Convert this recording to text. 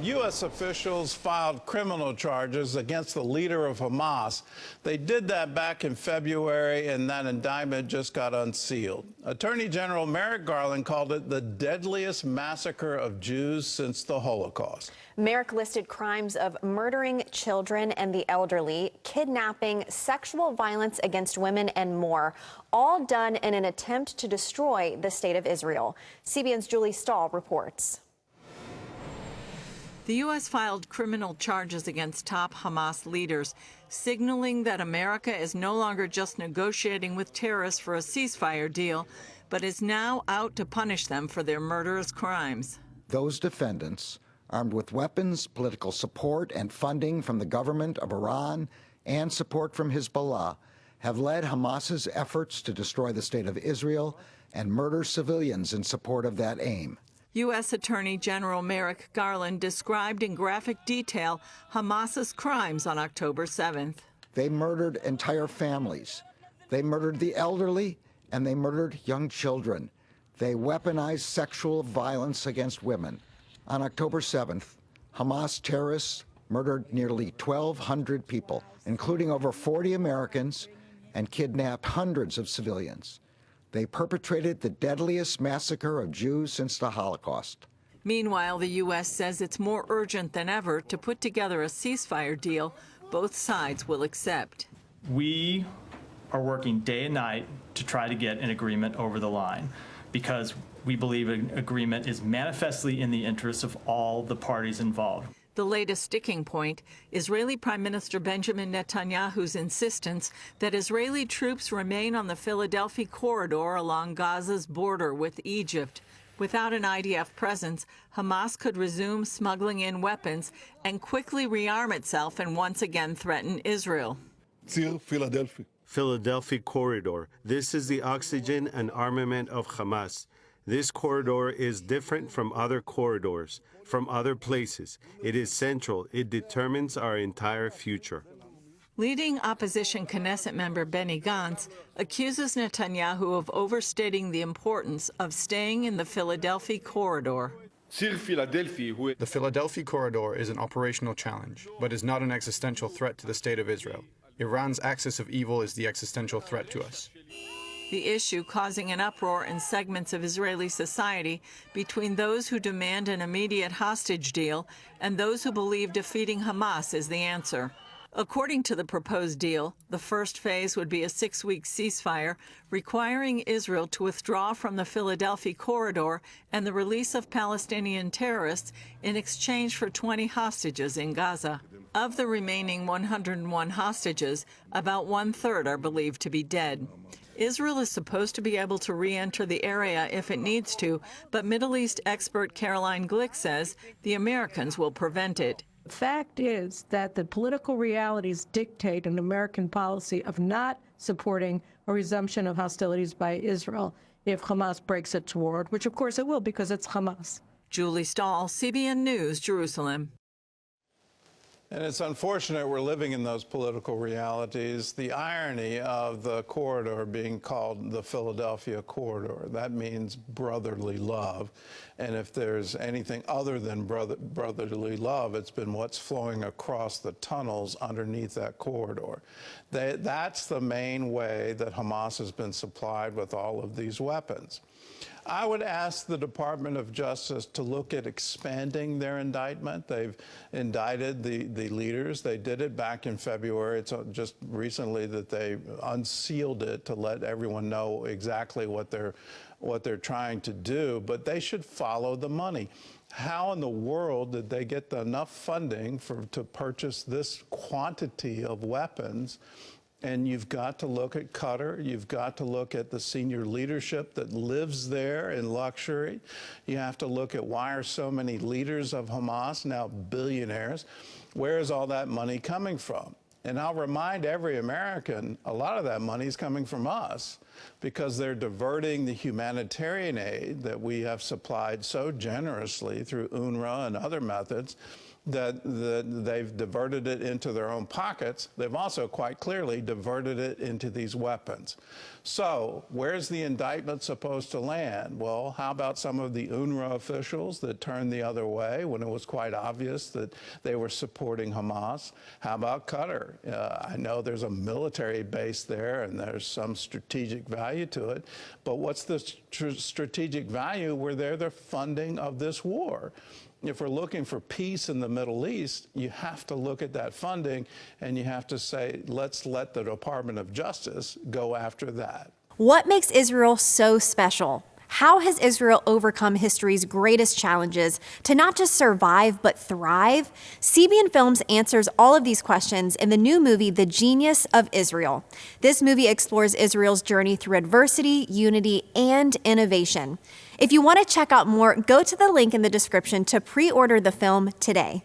U.S. officials filed criminal charges against the leader of Hamas. They did that back in February, and that indictment just got unsealed. Attorney General Merrick Garland called it the deadliest massacre of Jews since the Holocaust. Merrick listed crimes of murdering children and the elderly, kidnapping, sexual violence against women, and more, all done in an attempt to destroy the state of Israel. CBN's Julie Stahl reports. The U.S. filed criminal charges against top Hamas leaders, signaling that America is no longer just negotiating with terrorists for a ceasefire deal, but is now out to punish them for their murderous crimes. Those defendants, armed with weapons, political support, and funding from the government of Iran and support from Hezbollah, have led Hamas's efforts to destroy the state of Israel and murder civilians in support of that aim. U.S. Attorney General Merrick Garland described in graphic detail Hamas's crimes on October 7th. They murdered entire families. They murdered the elderly, and they murdered young children. They weaponized sexual violence against women. On October 7th, Hamas terrorists murdered nearly 1,200 people, including over 40 Americans, and kidnapped hundreds of civilians. They perpetrated the deadliest massacre of Jews since the Holocaust. Meanwhile, the U.S. says it's more urgent than ever to put together a ceasefire deal both sides will accept. We are working day and night to try to get an agreement over the line because we believe an agreement is manifestly in the interests of all the parties involved. The latest sticking point, Israeli Prime Minister Benjamin Netanyahu's insistence that Israeli troops remain on the Philadelphi corridor along Gaza's border with Egypt. Without an IDF presence, Hamas could resume smuggling in weapons and quickly rearm itself and once again threaten Israel. Philadelphi. Philadelphi corridor. This is the oxygen and armament of Hamas. This corridor is different from other corridors, from other places. It is central. It determines our entire future. Leading opposition Knesset member Benny Gantz accuses Netanyahu of overstating the importance of staying in the Philadelphi corridor. The Philadelphi corridor is an operational challenge, but is not an existential threat to the state of Israel. Iran's axis of evil is the existential threat to us. The issue causing an uproar in segments of Israeli society between those who demand an immediate hostage deal and those who believe defeating Hamas is the answer. According to the proposed deal, the first phase would be a 6-week ceasefire requiring Israel to withdraw from the Philadelphi corridor and the release of Palestinian terrorists in exchange for 20 hostages in Gaza. Of the remaining 101 hostages, about 1/3 are believed to be dead. Israel is supposed to be able to re-enter the area if it needs to, but Middle East expert Caroline Glick says the Americans will prevent it. The fact is that the political realities dictate an American policy of not supporting a resumption of hostilities by Israel if Hamas breaks its word, which of course it will because it's Hamas. Julie Stahl, CBN News, Jerusalem. And it's unfortunate we're living in those political realities. The irony of the corridor being called the Philadelphia corridor, that means brotherly love. And if there's anything other than brotherly love, it's been what's flowing across the tunnels underneath that corridor. That's the main way that Hamas has been supplied with all of these weapons. I would ask the Department of Justice to look at expanding their indictment. They've indicted the leaders. They did it back in February. It's just recently that they unsealed it to let everyone know exactly what they're trying to do. But they should follow the money. How in the world did they get enough funding to purchase this quantity of weapons? And you've got to look at Qatar. You've got to look at the senior leadership that lives there in luxury. You have to look at why are so many leaders of Hamas now billionaires? Where is all that money coming from? And I'll remind every American, a lot of that money is coming from us because they're diverting the humanitarian aid that we have supplied so generously through UNRWA and other methods, that they've diverted it into their own pockets. They've also quite clearly diverted it into these weapons. So where's the indictment supposed to land? Well, how about some of the UNRWA officials that turned the other way when it was quite obvious that they were supporting Hamas? How about Qatar? I know there's a military base there and there's some strategic value to it, but what's the strategic value where they're the funding of this war? If we're looking for peace in the Middle East, you have to look at that funding and you have to say, let's let the Department of Justice go after that. What makes Israel so special? How has Israel overcome history's greatest challenges to not just survive, but thrive? CBN Films answers all of these questions in the new movie, The Genius of Israel. This movie explores Israel's journey through adversity, unity, and innovation. If you want to check out more, go to the link in the description to pre-order the film today.